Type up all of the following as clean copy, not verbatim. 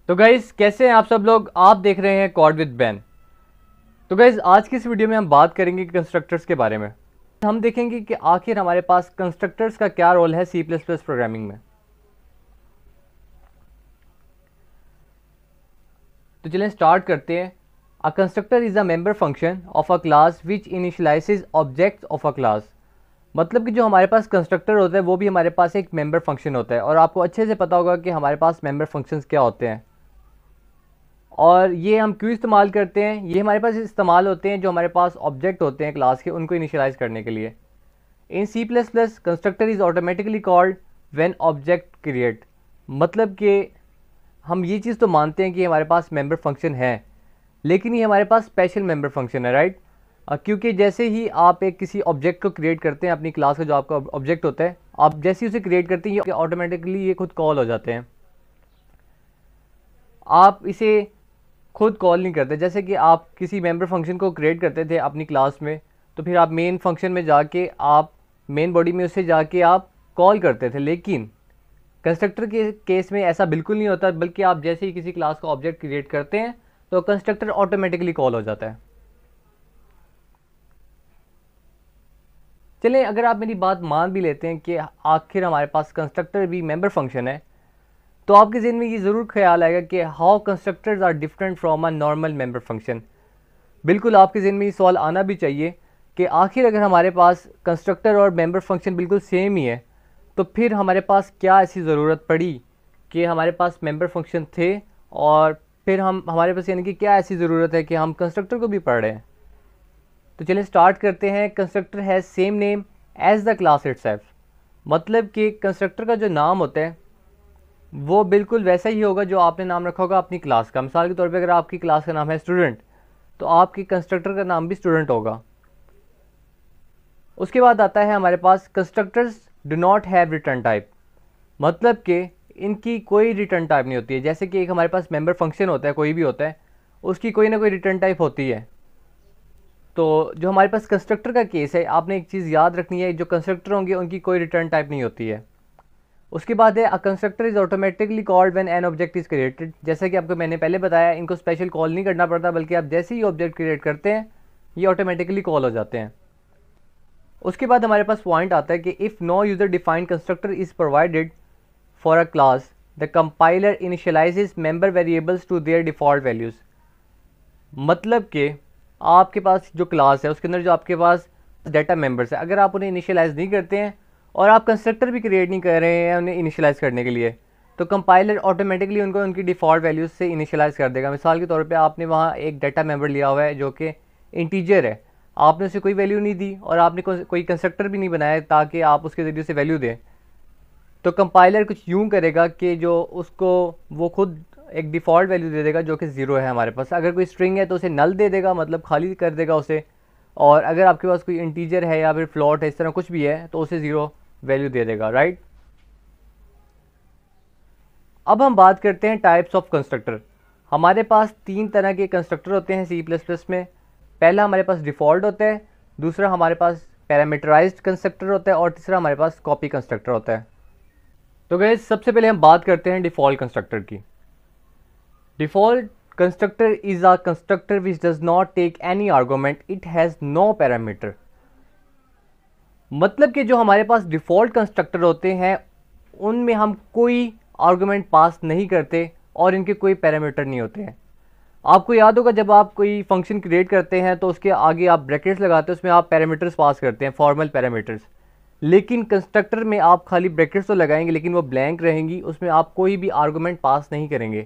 तो गाइज़ कैसे हैं आप सब लोग। आप देख रहे हैं कॉड विद बैन। तो गाइज़ आज की इस वीडियो में हम बात करेंगे कंस्ट्रक्टर्स के बारे में। हम देखेंगे कि आखिर हमारे पास कंस्ट्रक्टर्स का क्या रोल है सी प्लस प्लस प्रोग्रामिंग में। तो चलें स्टार्ट करते हैं। A constructor is a member function of a class which initialises objects of a class. मतलब कि जो हमारे पास कंस्ट्रक्टर होता है वो भी हमारे पास एक मेंबर फंक्शन होता है, और आपको अच्छे से पता होगा कि हमारे पास मेंबर फंक्शंस क्या होते हैं और ये हम क्यों इस्तेमाल करते हैं। ये हमारे पास इस्तेमाल होते हैं जो हमारे पास ऑब्जेक्ट होते हैं क्लास के, उनको इनिशियलाइज करने के लिए। In C plus plus constructor is automatically called when object create. मतलब कि हम ये चीज़ तो मानते हैं कि हमारे पास मेंबर फंक्शन है, लेकिन ये हमारे पास स्पेशल मेंबर फंक्शन है, राइट। क्योंकि जैसे ही आप एक किसी ऑब्जेक्ट को क्रिएट करते हैं, अपनी क्लास का जो आपका ऑब्जेक्ट होता है, आप जैसे ही उसे क्रिएट करते हैं ये ऑटोमेटिकली ये खुद कॉल हो जाते हैं। आप इसे खुद कॉल नहीं करते। जैसे कि आप किसी मेंबर फंक्शन को क्रिएट करते थे अपनी क्लास में, तो फिर आप मेन फंक्शन में जाके आप मेन बॉडी में उसे जाके आप कॉल करते थे, लेकिन कंस्ट्रक्टर के केस में ऐसा बिल्कुल नहीं होता, बल्कि आप जैसे ही किसी क्लास का ऑब्जेक्ट क्रिएट करते हैं तो कंस्ट्रक्टर ऑटोमेटिकली कॉल हो जाता है। चलें, अगर आप मेरी बात मान भी लेते हैं कि आखिर हमारे पास कंस्ट्रक्टर भी मेंबर फंक्शन है, तो आपके ज़हन में ये ज़रूर ख्याल आएगा कि how constructors are different from a normal member function. बिल्कुल आपके ज़हन में ये सवाल आना भी चाहिए कि आखिर अगर हमारे पास कंस्ट्रक्टर और मेंबर फंक्शन बिल्कुल सेम ही है, तो फिर हमारे पास क्या ऐसी ज़रूरत पड़ी कि हमारे पास मेंबर फंक्शन थे, और फिर हम हमारे पास यानी कि क्या ऐसी ज़रूरत है कि हम कंस्ट्रक्टर को भी पढ़ रहे हैं। तो चलिए स्टार्ट करते हैं। Constructor has same name as the class itself. मतलब कि कंस्ट्रक्टर का जो नाम होता है वो बिल्कुल वैसा ही होगा जो आपने नाम रखा होगा अपनी क्लास का। मिसाल के तौर पे अगर आपकी क्लास का नाम है स्टूडेंट, तो आपकी कंस्ट्रक्टर का नाम भी स्टूडेंट होगा। उसके बाद आता है हमारे पास constructors do not have return type. मतलब कि इनकी कोई रिटर्न टाइप नहीं होती है। जैसे कि एक हमारे पास मेंबर फंक्शन होता है, कोई भी होता है, उसकी कोई ना कोई रिटर्न टाइप होती है। तो जो हमारे पास कंस्ट्रक्टर का केस है, आपने एक चीज़ याद रखनी है, जो कंस्ट्रक्टर होंगे उनकी कोई रिटर्न टाइप नहीं होती है। उसके बाद है अ constructor is automatically called when an object is created. जैसे कि आपको मैंने पहले बताया, इनको स्पेशल कॉल नहीं करना पड़ता, बल्कि आप जैसे ही ऑब्जेक्ट क्रिएट करते हैं ये ऑटोमेटिकली कॉल हो जाते हैं। उसके बाद हमारे पास पॉइंट आता है कि if no user defined constructor is provided for a class, the compiler initialises member variables to their default values. मतलब कि आपके पास जो क्लास है उसके अंदर जो आपके पास डाटा मेंबर्स है, अगर आप उन्हें इनिशियलाइज़ नहीं करते हैं और आप कंस्ट्रक्टर भी क्रिएट नहीं कर रहे हैं उन्हें इनिशियलाइज़ करने के लिए, तो कंपाइलर ऑटोमेटिकली उनको उनकी डिफ़ॉल्ट वैल्यूज़ से इनिशियलाइज़ कर देगा। मिसाल के तौर पे आपने वहाँ एक डाटा मेंबर लिया हुआ है जो कि इंटीजर है, आपने उसे कोई वैल्यू नहीं दी और आपने कोई कंस्ट्रक्टर भी नहीं बनाया ताकि आप उसके ज़रिए से वैल्यू दें, तो कंपाइलर कुछ यूँ करेगा कि जो उसको वो खुद एक डिफ़ॉल्ट वैल्यू दे देगा जो कि ज़ीरो है हमारे पास। अगर कोई स्ट्रिंग है तो उसे नल दे देगा, मतलब खाली कर देगा उसे, और अगर आपके पास कोई इंटीजर है या फिर फ्लॉट है, इस तरह कुछ भी है, तो उसे ज़ीरो वैल्यू दे देगा, राइट। अब हम बात करते हैं टाइप्स ऑफ कंस्ट्रक्टर। हमारे पास तीन तरह के कंस्ट्रक्टर होते हैं सी प्लस प्लस में। पहला हमारे पास डिफ़ॉल्ट होता है, दूसरा हमारे पास पैरामीटराइज्ड कंस्ट्रक्टर होता है, और तीसरा हमारे पास कॉपी कंस्ट्रक्टर होता है। तो गाइस सबसे पहले हम बात करते हैं डिफ़ॉल्ट कंस्ट्रक्टर की। Default constructor is a constructor which does not take any argument, it has no parameter. मतलब कि जो हमारे पास डिफ़ॉल्ट कंस्ट्रक्टर होते हैं उनमें हम कोई आर्गूमेंट पास नहीं करते और इनके कोई पैरामीटर नहीं होते हैं। आपको याद होगा जब आप कोई फंक्शन क्रिएट करते हैं तो उसके आगे आप ब्रैकेट्स लगाते हैं, उसमें आप पैरामीटर्स पास करते हैं, फॉर्मल पैरामीटर्स। लेकिन कंस्ट्रक्टर में आप खाली ब्रैकेट्स तो लगाएंगे लेकिन वो ब्लैंक रहेंगी, उसमें आप कोई भी आर्गूमेंट पास नहीं करेंगे,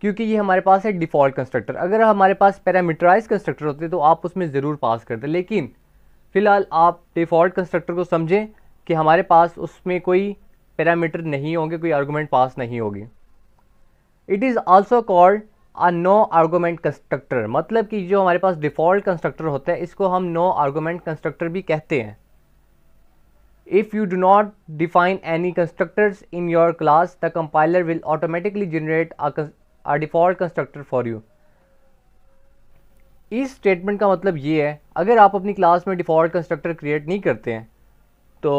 क्योंकि ये हमारे पास है डिफ़ॉल्ट कंस्ट्रक्टर। अगर हमारे पास पैरामीटराइज कंस्ट्रक्टर होते तो आप उसमें ज़रूर पास करते, लेकिन फ़िलहाल आप डिफ़ॉल्ट कंस्ट्रक्टर को समझें कि हमारे पास उसमें कोई पैरामीटर नहीं होंगे, कोई आर्गूमेंट पास नहीं होगी। It is also called a no argument constructor. मतलब कि जो हमारे पास डिफ़ॉल्ट कंस्ट्रक्टर होता है इसको हम नो आर्गूमेंट कंस्ट्रक्टर भी कहते हैं। If you do not define any constructors in your class, the compiler will automatically generate a default constructor for you. इस स्टेटमेंट का मतलब ये है, अगर आप अपनी क्लास में डिफ़ॉल्ट कंस्ट्रक्टर क्रिएट नहीं करते हैं तो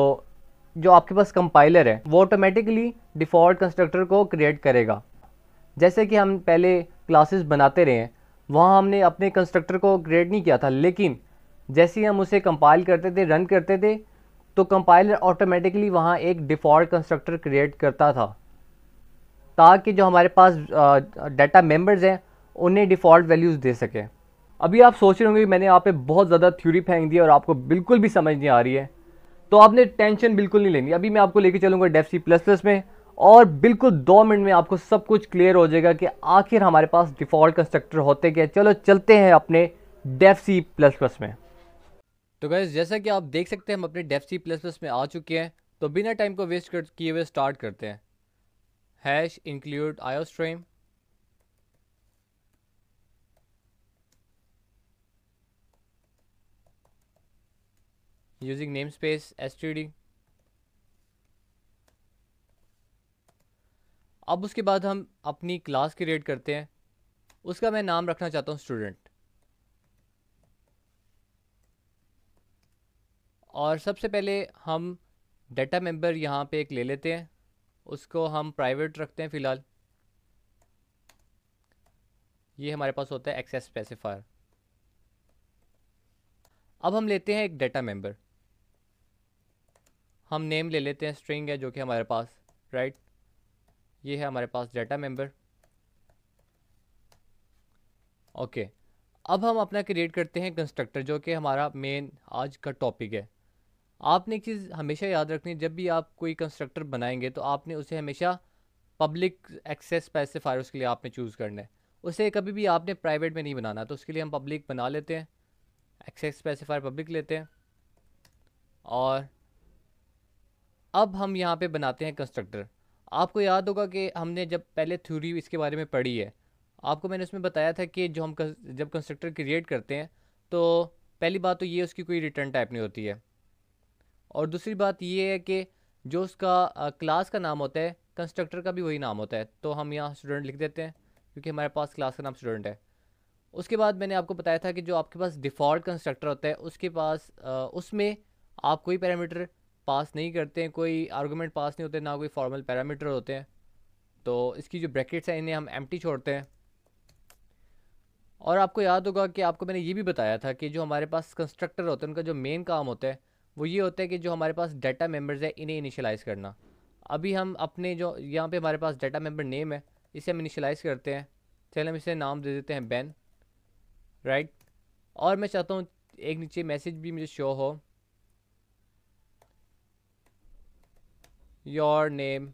जो आपके पास कंपाइलर है वो ऑटोमेटिकली डिफ़ॉल्ट कंस्ट्रक्टर को क्रिएट करेगा। जैसे कि हम पहले क्लासेस बनाते रहे हैं, वहाँ हमने अपने कंस्ट्रक्टर को क्रिएट नहीं किया था, लेकिन जैसे ही हम उसे कंपाइल करते थे, रन करते थे, तो कंपाइलर ऑटोमेटिकली वहाँ एक डिफ़ॉल्ट कंस्ट्रक्टर क्रिएट करता था, ताकि जो हमारे पास डाटा मेंबर्स हैं उन्हें डिफ़ॉल्ट वैल्यूज़ दे सके। अभी आप सोच रहे होंगे कि मैंने यहाँ पे बहुत ज़्यादा थ्योरी फेंक दी और आपको बिल्कुल भी समझ नहीं आ रही है, तो आपने टेंशन बिल्कुल नहीं लेनी। अभी मैं आपको लेके चलूँगा डेफ सी प्लस प्लस में, और बिल्कुल 2 मिनट में आपको सब कुछ क्लियर हो जाएगा कि आखिर हमारे पास डिफ़ॉल्ट कंस्ट्रक्टर होते क्या। चलो चलते हैं अपने डेफ सी प्लस प्लस में। तो गाइस, जैसा कि आप देख सकते हैं हम अपने डेफ सी प्लस प्लस में आ चुके हैं, तो बिना टाइम को वेस्ट किए हुए स्टार्ट करते हैं। Hash include iostream, using name space std। अब उसके बाद हम अपनी क्लास क्रिएट करते हैं, उसका मैं नाम रखना चाहता हूँ स्टूडेंट। और सबसे पहले हम डाटा मेंबर यहाँ पे एक ले लेते हैं, उसको हम प्राइवेट रखते हैं फ़िलहाल। ये हमारे पास होता है एक्सेस स्पेसिफायर। अब हम लेते हैं एक डाटा मेंबर, हम नेम ले लेते हैं, स्ट्रिंग है जो कि हमारे पास, राइट। ये है हमारे पास डाटा मेंबर। ओके, अब हम अपना क्रिएट करते हैं कंस्ट्रक्टर, जो कि हमारा मेन आज का टॉपिक है। आपने एक चीज़ हमेशा याद रखनी है, जब भी आप कोई कंस्ट्रक्टर बनाएंगे तो आपने उसे हमेशा पब्लिक एक्सेस स्पेसिफायर उसके लिए आपने चूज़ करना है, उसे कभी भी आपने प्राइवेट में नहीं बनाना। तो उसके लिए हम पब्लिक बना लेते हैं, एक्सेस स्पेसिफायर पब्लिक लेते हैं। और अब हम यहाँ पे बनाते हैं कंस्ट्रक्टर। आपको याद होगा कि हमने जब पहले थ्योरी इसके बारे में पढ़ी है, आपको मैंने उसमें बताया था कि जो हम जब कंस्ट्रक्टर क्रिएट करते हैं, तो पहली बात तो ये उसकी कोई रिटर्न टाइप नहीं होती है, और दूसरी बात ये है कि जो उसका क्लास का नाम होता है, कंस्ट्रक्टर का भी वही नाम होता है। तो हम यहाँ स्टूडेंट लिख देते हैं, क्योंकि हमारे पास क्लास का नाम स्टूडेंट है। उसके बाद मैंने आपको बताया था कि जो आपके पास डिफ़ॉल्ट कंस्ट्रक्टर होता है, उसके पास उसमें आप कोई पैरामीटर पास नहीं करते हैं, कोई आर्गूमेंट पास नहीं होते, ना कोई फॉर्मल पैरामीटर होते हैं। तो इसकी जो ब्रैकेट्स हैं इन्हें हम एम्प्टी छोड़ते हैं। और आपको याद होगा कि आपको मैंने ये भी बताया था कि जो हमारे पास कंस्ट्रक्टर होते हैं, उनका जो मेन काम होता है वो ये होता है कि जो हमारे पास डाटा मेंबर्स है इन्हें इनिशियलाइज़ करना। अभी हम अपने जो यहाँ पे हमारे पास डाटा मेंबर नेम है, इसे हम इनिशियलाइज़ करते हैं। चलिए हम इसे नाम दे देते हैं बैन, राइट। और मैं चाहता हूँ एक नीचे मैसेज भी मुझे शो हो, योर नेम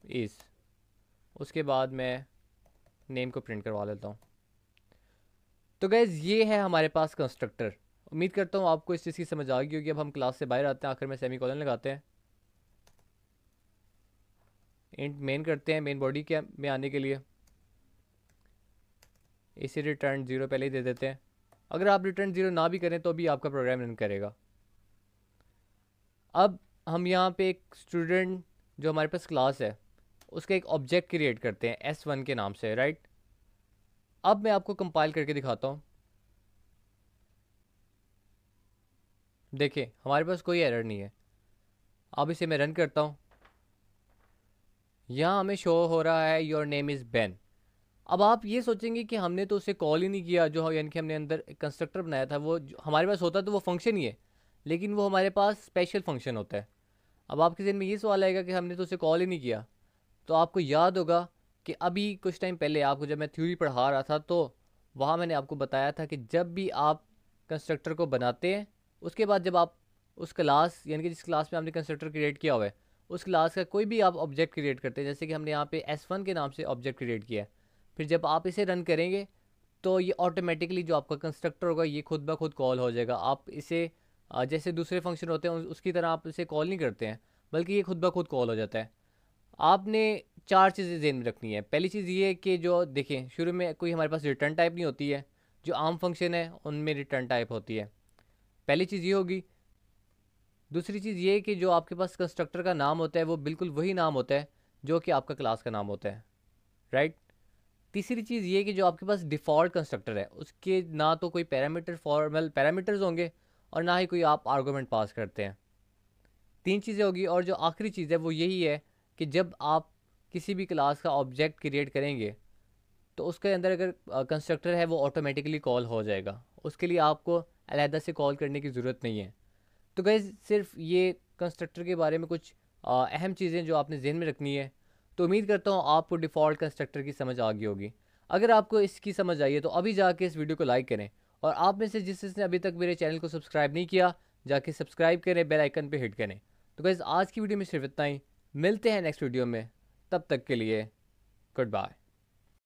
इज़। उसके बाद मैं नेम को प्रिंट करवा लेता हूँ। तो गैज़, ये है हमारे पास कंस्ट्रक्टर। उम्मीद करता हूँ आपको इस चीज़ की समझ आ गई होगी। अब हम क्लास से बाहर आते हैं, आखिर में सेमीकोलन लगाते हैं, इंट मेन करते हैं, मेन बॉडी के में आने के लिए इसे रिटर्न 0 पहले ही दे देते हैं। अगर आप रिटर्न 0 ना भी करें तो भी आपका प्रोग्राम रन करेगा। अब हम यहाँ पे एक स्टूडेंट जो हमारे पास क्लास है, उसका एक ऑब्जेक्ट क्रिएट करते हैं S1 के नाम से, राइट। अब मैं आपको कंपाइल करके दिखाता हूँ। देखिए हमारे पास कोई एरर नहीं है। अब इसे मैं रन करता हूँ, यहाँ हमें शो हो रहा है योर नेम इज़ बैन। अब आप ये सोचेंगे कि हमने तो उसे कॉल ही नहीं किया, जो यानी कि हमने अंदर एक कंस्ट्रक्टर बनाया था, वो हमारे पास होता तो वो फंक्शन ही है, लेकिन वो हमारे पास स्पेशल फंक्शन होता है। अब आपके ज़हन में ये सवाल आएगा कि हमने तो उसे कॉल ही नहीं किया। तो आपको याद होगा कि अभी कुछ टाइम पहले आपको जब मैं थ्योरी पढ़ा रहा था, तो वहाँ मैंने आपको बताया था कि जब भी आप कंस्ट्रक्टर को बनाते हैं, उसके बाद जब आप उस क्लास यानी कि जिस क्लास में आपने कंस्ट्रक्टर क्रिएट किया हुआ है, उस क्लास का कोई भी आप ऑब्जेक्ट क्रिएट करते हैं, जैसे कि हमने यहाँ पे S1 के नाम से ऑब्जेक्ट क्रिएट किया है, फिर जब आप इसे रन करेंगे तो ये ऑटोमेटिकली जो आपका कंस्ट्रक्टर होगा ये खुद ब खुद कॉल हो जाएगा। आप इसे जैसे दूसरे फंक्शन होते हैं उसकी तरह आप इसे कॉल नहीं करते हैं, बल्कि ये खुद ब खुद कॉल हो जाता है। आपने 4 चीज़ें ज़हन में रखनी है। पहली चीज़ ये है कि जो देखें शुरू में कोई हमारे पास रिटर्न टाइप नहीं होती है, जो आम फंक्शन है उनमें रिटर्न टाइप होती है। पहली चीज़ ये होगी। दूसरी चीज़ ये है कि जो आपके पास कंस्ट्रक्टर का नाम होता है वो बिल्कुल वही नाम होता है जो कि आपका क्लास का नाम होता है, राइट। तीसरी चीज़ ये कि जो आपके पास डिफ़ॉल्ट कंस्ट्रक्टर है उसके ना तो कोई पैरामीटर फॉर्मल पैरामीटर्स होंगे और ना ही कोई आप आर्गूमेंट पास करते हैं। 3 चीज़ें होगी। और जो आखिरी चीज़ है वो यही है कि जब आप किसी भी क्लास का ऑब्जेक्ट क्रिएट करेंगे तो उसके अंदर अगर कंस्ट्रक्टर है वो ऑटोमेटिकली कॉल हो जाएगा, उसके लिए आपको अलहदा से कॉल करने की ज़रूरत नहीं है। तो गाइज़ सिर्फ ये कंस्ट्रक्टर के बारे में कुछ अहम चीज़ें जो आपने जहन में रखनी है। तो उम्मीद करता हूँ आपको डिफ़ॉल्ट कंस्ट्रक्टर की समझ आ गई होगी। अगर आपको इसकी समझ आई है तो अभी जाके इस वीडियो को लाइक करें, और आप में से जिसने अभी तक मेरे चैनल को सब्सक्राइब नहीं किया जाके सब्सक्राइब करें, बेल आइकन पे हिट करें। तो गाइज़ आज की वीडियो में सिर्फ इतना ही, मिलते हैं नेक्स्ट वीडियो में, तब तक के लिए गुड बाय।